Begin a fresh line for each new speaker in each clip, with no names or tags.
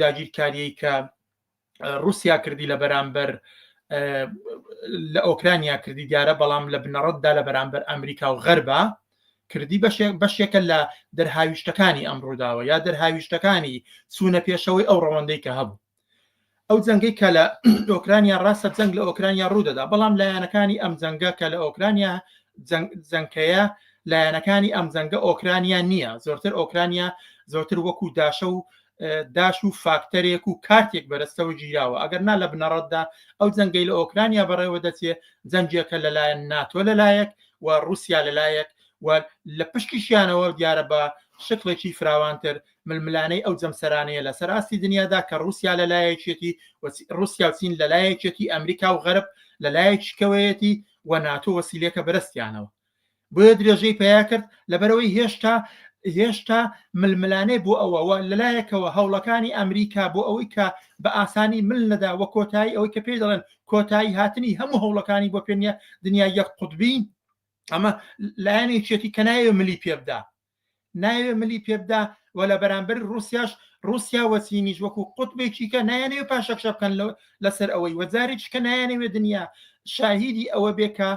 داگیرکاریەی کە رووسیا کردی لە بەرامبەر لە ئۆکرانیا کردی دیارە، بەڵام لە بنەڕەتدا لە بەرامبەر ئەمریکا و غەربە کردی بەشێکە لە دەرهاویشتەکانی ئەمڕۆداوە یا دەرهاویشتەکانی چوونە پێشەوەی ئەو ڕەوەندەی کە هەبوو. ئەو جەنگەی کە لە ئۆکرانیا ڕاستە جەنگ لە ئۆکرانیا ڕوودەدا، بەڵام لایەنەکانی ئەم جەنگە کە لە ئۆکرانیا جەنگەیە لایەنەکانی ئەم جەنگە ئۆکرانیا نییە، زۆرتر ئۆکرانیا زۆرتر وەکو داشە و داش و فاکتەرێک و کارتێک بەرەستەوە گیراوە. ئەگەر نا لە بنەڕەتدا ئەو جەنگەی لە ئۆکرانیا بەڕێوە دەچێت جەنگێکە لەلایەن ناتۆ لەلایەک و رووسیا لەلایەک و لە پشتیشیانەوە دیارە بە شکڵێکی فراوانتر ململانەی ئەو جەمسەرانەیە لەسەر ئاستی دنیادا کە رووسیا لەلایەکێتی رووسیا و چین لەلایەکێتی ئەمریکا و غەرب لەلایەکیکەوەیەتی و ناتۆ وەسیلەکە بەرزتیانەوە. بۆیە درێژەی پیا کرد لەبەرەوەی هێشتا ململانەی بۆ ئەوە لەلایەکەوە هەوڵەکانی ئەمریکا بۆ ئەوەی کە بە ئاسانی مل نەدا وە کۆتایی ئەوەی کە پێی دەڵێن کۆتایی هاتنی هەموو هەوڵەکانی بۆ پێنیە دنیا یەک قوتبی، ئەمە لایەنێکێتی کە ناوێ ملی پێبدا و لە بەرامبەر رووسیا وەچینیش وەکو قوتبێکی کە نایانەوێ پاشەکشە بکەن لەسەر ئەوەی وەجارێک کە نایانەوێ دنیا شاهیدی ئەوە بێکە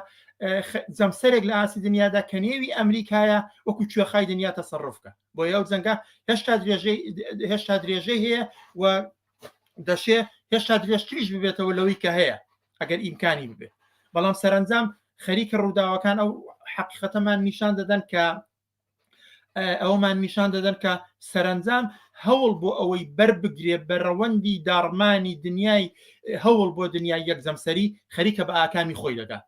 جەمسەرێک لە ئاسی دنیادا کە نێوی ئەمریکایە وەکو کوێخای دنیا تەسەڕفکە. بۆ ئەو جەنگە هێشتا درێژەی هەیە و دەشێ هێشتا درێژتریش ببێتەوە لەوەی کە هەیە ئەگەر ئیمکانی ببێت. بەڵام سەرنجام خەریکە ڕووداوەکان ئەو حەقیقەتەمان نیشان دەدەن کە سەرنجام هەوڵ بۆ ئەوەی بەربگرێ بە ڕەوەندی داڕمانی دنیای هەوڵ بۆ دنیای یەک جەمسەری خەریکە بە ئاکامی خۆی دەگات.